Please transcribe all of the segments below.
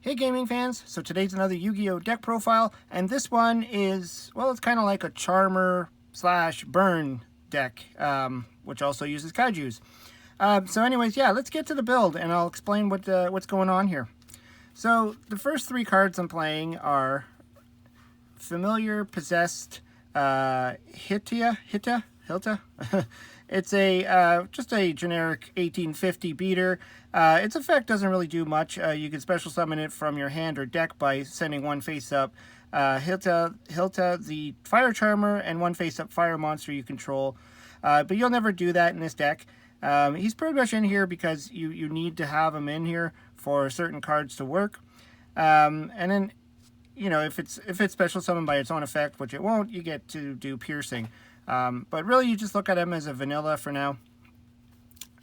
Hey gaming fans, so today's another Yu-Gi-Oh! Deck profile, and this one is, well, it's kind of like a Charmer / Burn deck, which also uses Kaijus. So anyways, yeah, let's get to the build, and I'll explain what's going on here. So the first three cards I'm playing are Familiar Possessed Hilta. It's a just a generic 1850 beater. Its effect doesn't really do much. You can special summon it from your hand or deck by sending one face up Hilta, the Fire Charmer, and one face up Fire Monster you control. But you'll never do that in this deck. He's pretty much in here because you need to have him in here for certain cards to work. And then, you know, if it's special summoned by its own effect, which it won't, you get to do piercing. But really, you just look at him as a vanilla for now.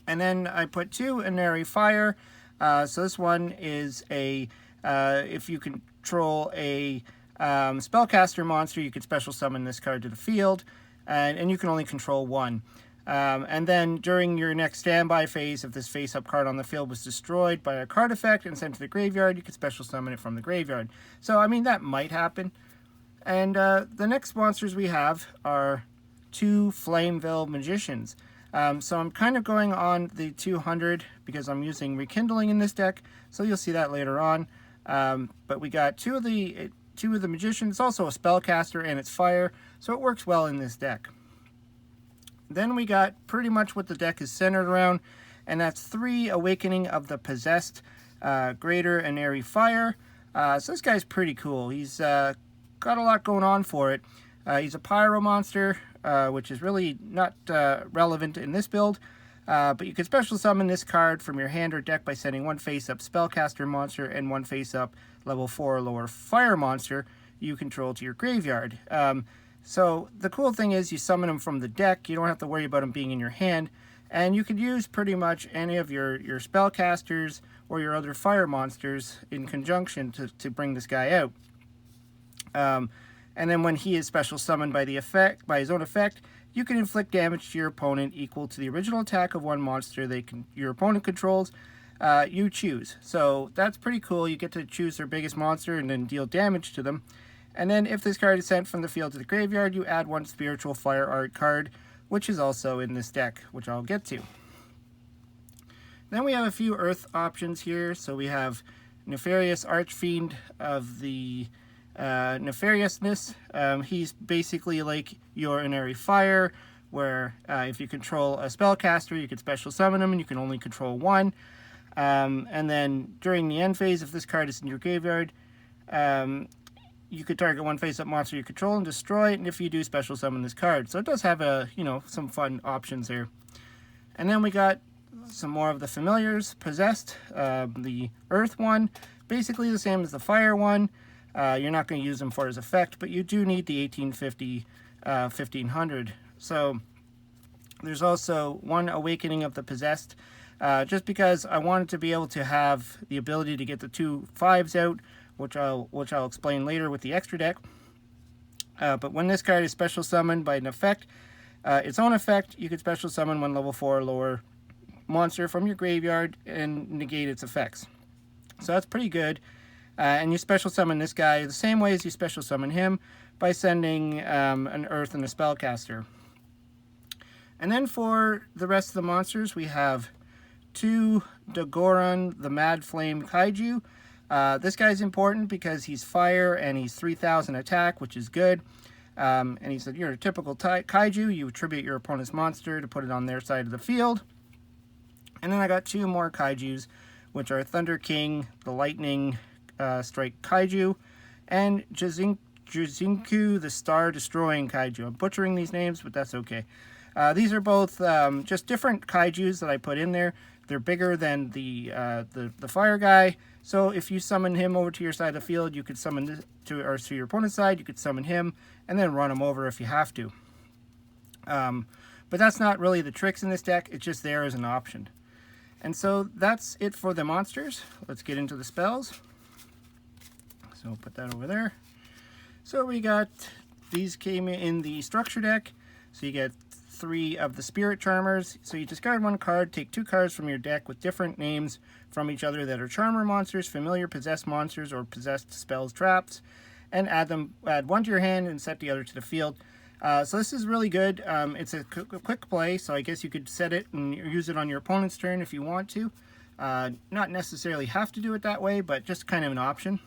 And then I put two Inari Fire. So this one is a, if you control a spellcaster monster, you could special summon this card to the field. And you can only control one. And then during your next standby phase, if this face-up card on the field was destroyed by a card effect and sent to the graveyard, you could special summon it from the graveyard. So, I mean, that might happen. And the next monsters we have are two Flameville Magicians. So I'm kind of going on the 200 because I'm using Rekindling in this deck, so you'll see that later on. But we got two of the Magicians. It's also a spellcaster and it's fire, so it works well in this deck. Then we got pretty much what the deck is centered around, and that's three Awakening of the Possessed Greater Inari Fire. So this guy's pretty cool. He's got a lot going on for it. He's a pyro monster, which is really not relevant in this build, but you can special summon this card from your hand or deck by sending one face-up spellcaster monster and one face-up level 4 or lower fire monster you control to your graveyard. So the cool thing is you summon them from the deck. You don't have to worry about them being in your hand, and you can use pretty much any of your spellcasters or your other fire monsters in conjunction to bring this guy out. And then when he is special summoned by his own effect, you can inflict damage to your opponent equal to the original attack of one monster your opponent controls. You choose. So that's pretty cool. You get to choose their biggest monster and then deal damage to them. And then if this card is sent from the field to the graveyard, you add one Spiritual Fire Art card, which is also in this deck, which I'll get to. Then we have a few Earth options here. So we have Nefarious Archfiend of the Nefariousness. He's basically like your Inari Fire, where if you control a spellcaster, you can special summon him, and you can only control one. And then during the end phase, if this card is in your graveyard, you could target one face-up monster you control and destroy it, and if you do, special summon this card. So it does have some fun options there. And then we got some more of the familiars. Possessed, the Earth one, basically the same as the Fire one. You're not going to use them for his effect, but you do need the 1850 1500. So there's also one Awakening of the Possessed, just because I wanted to be able to have the ability to get the 2 5s out, which I'll explain later with the extra deck. But when this card is special summoned by an effect, its own effect, you can special summon one level 4 or lower monster from your graveyard and negate its effects. So that's pretty good. And you special summon this guy the same way as you special summon him by sending an Earth and a spellcaster. And then for the rest of the monsters, we have two Dagoron, the Mad Flame Kaiju. This guy's important because he's fire and he's 3000 attack, which is good. And he said, you're a typical kaiju. You attribute your opponent's monster to put it on their side of the field. And then I got two more kaijus, which are Thunder King, the Lightning Strike Kaiju, and Juzinku, the Star Destroying Kaiju. I'm butchering these names, but that's okay. These are both just different kaijus that I put in there. They're bigger than the fire guy. So if you summon him over to your side of the field, you could summon this to your opponent's side. You could summon him and then run him over if you have to. But that's not really the tricks in this deck. It's just there as an option. And so that's it for the monsters. Let's get into the spells. So we'll put that over there. So we got, these came in the structure deck. So you get 3 of the Spirit Charmers. So you discard 1 card, take 2 cards from your deck with different names from each other that are Charmer monsters, familiar possessed monsters, or possessed spells, traps, and add 1 to your hand and set the other to the field. So this is really good. It's a quick play, so I guess you could set it and use it on your opponent's turn if you want to. Not necessarily have to do it that way, but just kind of an option.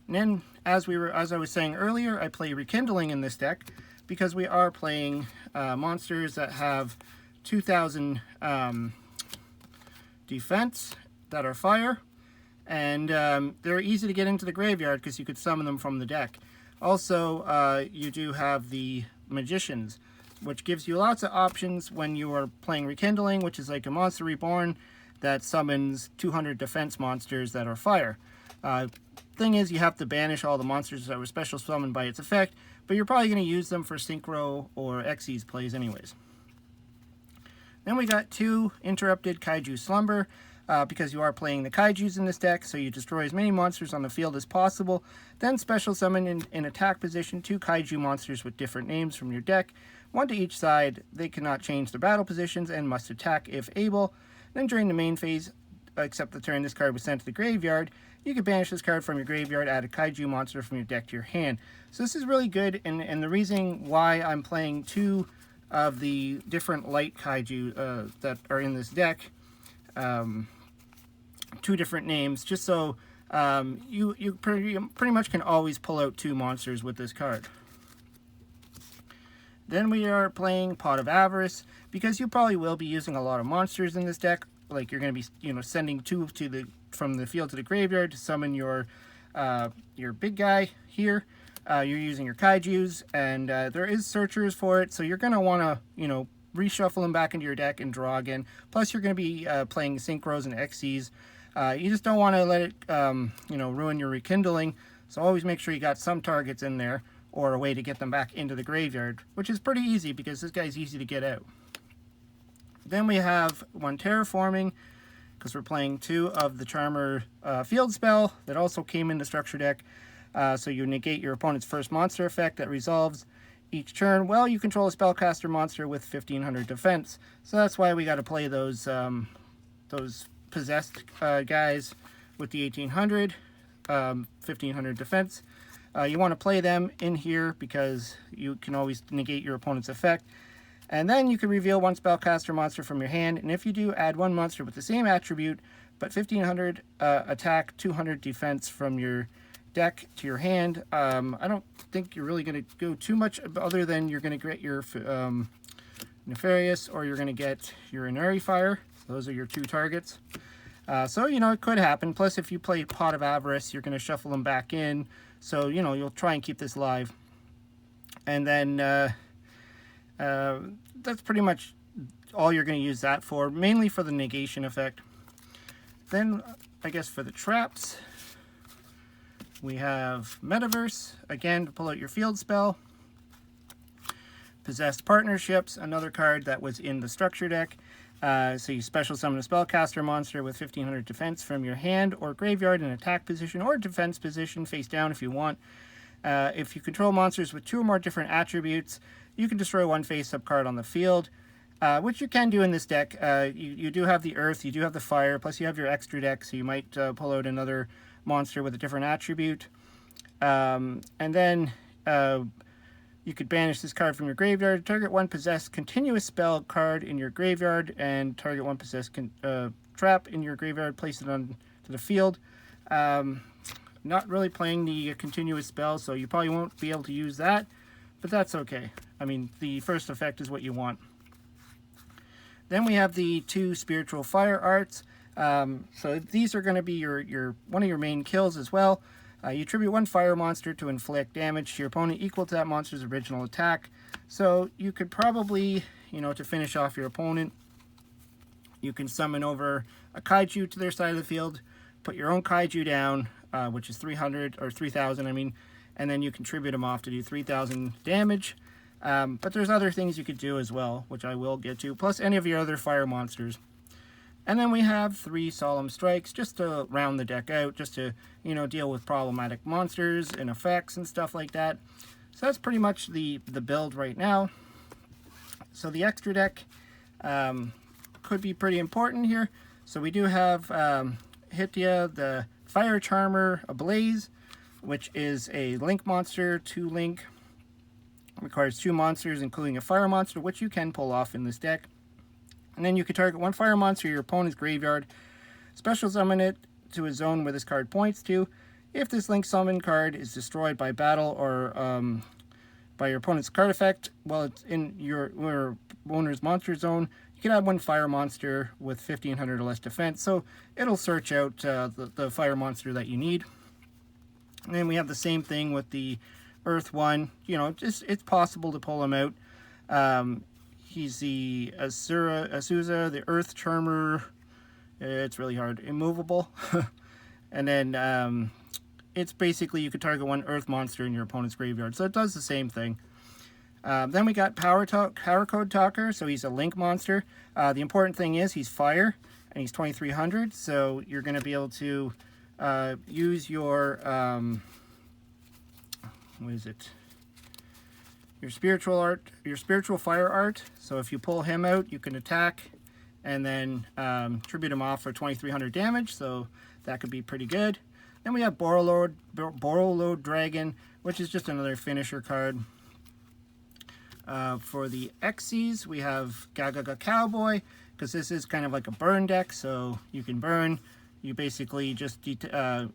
And then, as I was saying earlier, I play Rekindling in this deck because we are playing monsters that have 2,000 defense that are fire, and they're easy to get into the graveyard because you could summon them from the deck. Also, you do have the Magicians, which gives you lots of options when you are playing Rekindling, which is like a monster reborn that summons 200 defense monsters that are fire. Thing is, you have to banish all the monsters that were special summoned by its effect, but you're probably going to use them for Synchro or Xyz plays anyways. Then we got 2 Interrupted Kaiju Slumber, because you are playing the Kaijus in this deck, so you destroy as many monsters on the field as possible, then special summon in attack position 2 Kaiju monsters with different names from your deck, 1 to each side. They cannot change their battle positions and must attack if able. Then during the main phase, except the turn this card was sent to the graveyard, you can banish this card from your graveyard, add a Kaiju monster from your deck to your hand. So this is really good, and the reason why I'm playing 2 of the different light Kaiju that are in this deck, 2 different names, just so you pretty much can always pull out 2 monsters with this card. Then we are playing Pot of Avarice, because you probably will be using a lot of monsters in this deck. Like, you're going to be, sending 2 from the field to the graveyard to summon your big guy here. You're using your Kaijus, and there is searchers for it, so you're going to want to, reshuffle them back into your deck and draw again. Plus, you're going to be playing Synchros and Xyz. You just don't want to let it, ruin your Rekindling, so always make sure you got some targets in there, or a way to get them back into the graveyard, which is pretty easy because this guy's easy to get out. Then we have 1 Terraforming, because we're playing 2 of the Charmer field spell that also came in the structure deck. So you negate your opponent's first monster effect that resolves each turn. Well, you control a spellcaster monster with 1,500 defense. So that's why we got to play those possessed guys with the 1,800, 1,500 defense. You want to play them in here because you can always negate your opponent's effect. And then you can reveal 1 spellcaster monster from your hand, and if you do, add 1 monster with the same attribute, but 1,500 attack, 200 defense from your deck to your hand. I don't think you're really going to go too much other than you're going to get your Nefarious, or you're going to get your Inari Fire. Those are your 2 targets. So, it could happen. Plus, if you play Pot of Avarice, you're going to shuffle them back in. So, you'll try and keep this live. And then that's pretty much all you're going to use that for, mainly for the negation effect. Then, I guess for the traps, we have Metaverse, again, to pull out your field spell. Possessed Partnerships, another card that was in the structure deck. So you special summon a spellcaster monster with 1,500 defense from your hand or graveyard in attack position or defense position, face down if you want. If you control monsters with 2 or more different attributes, you can destroy 1 face-up card on the field, which you can do in this deck. You do have the Earth, you do have the Fire, plus you have your extra deck, so you might pull out another monster with a different attribute. And then you could banish this card from your graveyard, target 1 possessed continuous spell card in your graveyard, and target 1 possessed trap in your graveyard, place it on to the field. Not really playing the continuous spell, so you probably won't be able to use that, but that's okay. I mean, the first effect is what you want. Then we have the 2 Spiritual Fire Arts. So these are going to be your one of your main kills as well. You tribute 1 fire monster to inflict damage to your opponent equal to that monster's original attack. So you could probably, to finish off your opponent, you can summon over a Kaiju to their side of the field, put your own Kaiju down, which is 300 or 3,000, and then you contribute them off to do 3,000 damage. But there's other things you could do as well, which I will get to, plus any of your other fire monsters. And then we have 3 Solemn Strikes, just to round the deck out, just to, deal with problematic monsters and effects and stuff like that. So that's pretty much the build right now. So the extra deck could be pretty important here. So we do have Hitia, the Fire Charmer Ablaze, which is a link monster, 2 link, requires 2 monsters including a fire monster, which you can pull off in this deck. And then you can target 1 fire monster in your opponent's graveyard, special summon it to a zone where this card points to. If this link summon card is destroyed by battle or by your opponent's card effect while it's in your owner's monster zone, you can add 1 fire monster with 1500 or less defense, so it'll search out the fire monster that you need. And then we have the same thing with the Earth one. You know, it's possible to pull him out. He's the Azusa, the Earth Charmer. It's really hard. Immovable. And then it's basically you could target 1 Earth monster in your opponent's graveyard. So it does the same thing. Then we got Power Code Talker. So he's a link monster. The important thing is he's fire and he's 2300. So you're going to be able to use your what is it? Your spiritual fire art. So if you pull him out, you can attack and then tribute him off for 2300 damage. So that could be pretty good. Then we have Borrowload Dragon, which is just another finisher card. For the Xyz, we have Gagaga Cowboy, because this is kind of like a burn deck, so you can burn. You basically just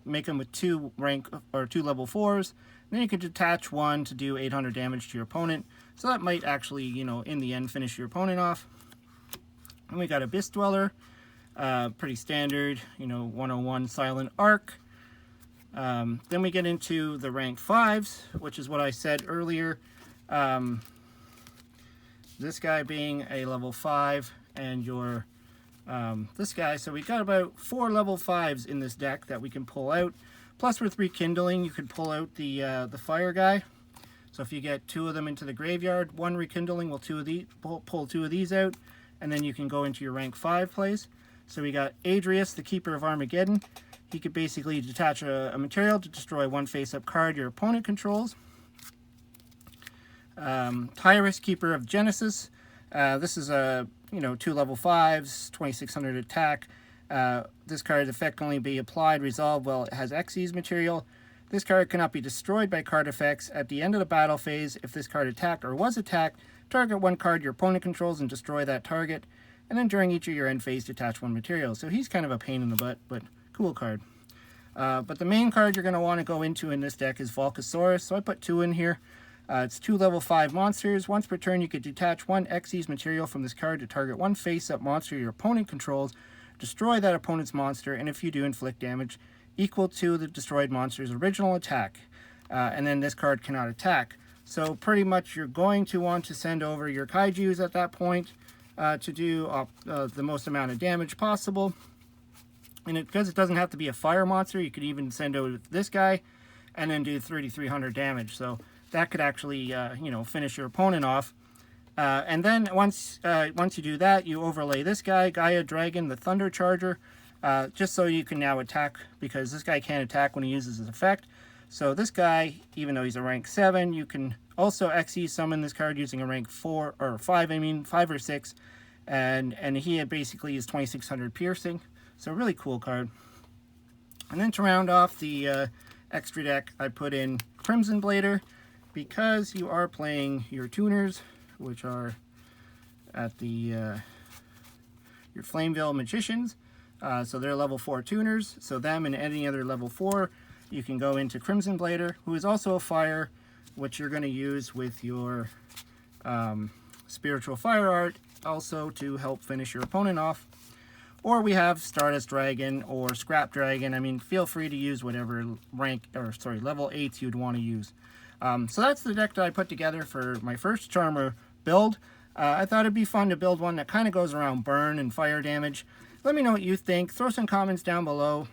make them with 2 rank or 2 level 4s. Then you can detach 1 to do 800 damage to your opponent. So that might actually, you know, in the end finish your opponent off. And we got Abyss Dweller, pretty standard, you know, 101 Silent Arc. Then we get into the rank 5s, which is what I said earlier. This guy being a level 5 and your this guy. So we got about 4 level 5s in this deck that we can pull out. Plus with rekindling, you could pull out the fire guy. So if you get 2 of them into the graveyard, 1 rekindling will pull 2 of these out, and then you can go into your rank 5 plays. So we got Adrius, the Keeper of Armageddon. He could basically detach a material to destroy 1 face-up card your opponent controls. Tyrus, Keeper of Genesis. This is a 2 level 5s, 2600 attack. This card's effect can only be applied, resolved while it has Xyz material. This card cannot be destroyed by card effects. At the end of the battle phase, if this card attacked or was attacked, target 1 card your opponent controls and destroy that target. And then during each of your end phase, detach 1 material. So he's kind of a pain in the butt, but cool card. But the main card you're going to want to go into in this deck is Volcasaurus. So I put 2 in here. It's 2 level 5 monsters. Once per turn, you could detach 1 Xyz material from this card to target 1 face-up monster your opponent controls, destroy that opponent's monster, and if you do, inflict damage equal to the destroyed monster's original attack. And then this card cannot attack. So pretty much you're going to want to send over your Kaijus at that point to do the most amount of damage possible. And because it doesn't have to be a fire monster, you could even send over this guy and then do 3,300 damage. So that could actually, finish your opponent off. And then once you do that, you overlay this guy, Gaia Dragon, the Thunder Charger, just so you can now attack, because this guy can't attack when he uses his effect. So this guy, even though he's a rank 7, you can also Xyz summon this card using a rank 4 or 5, 5 or 6, and he basically is 2600 piercing. So really cool card. And then to round off the extra deck, I put in Crimson Blader, because you are playing your tuners, which are at the your Flameville Magicians. So they're level 4 tuners. So them and any other level 4, you can go into Crimson Blader, who is also a fire, which you're going to use with your spiritual fire art, also to help finish your opponent off. Or we have Stardust Dragon or Scrap Dragon. I mean, feel free to use whatever level 8s you'd want to use. So that's the deck that I put together for my first Charmer build. I thought it'd be fun to build one that kind of goes around burn and fire damage. Let me know what you think. Throw some comments down below.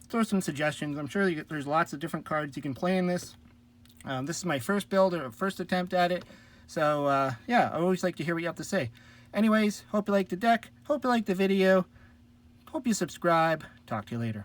Throw some suggestions. I'm sure there's lots of different cards you can play in this. This is my first build or first attempt at it. So yeah, I always like to hear what you have to say. Anyways, hope you liked the deck. Hope you liked the video. Hope you subscribe. Talk to you later.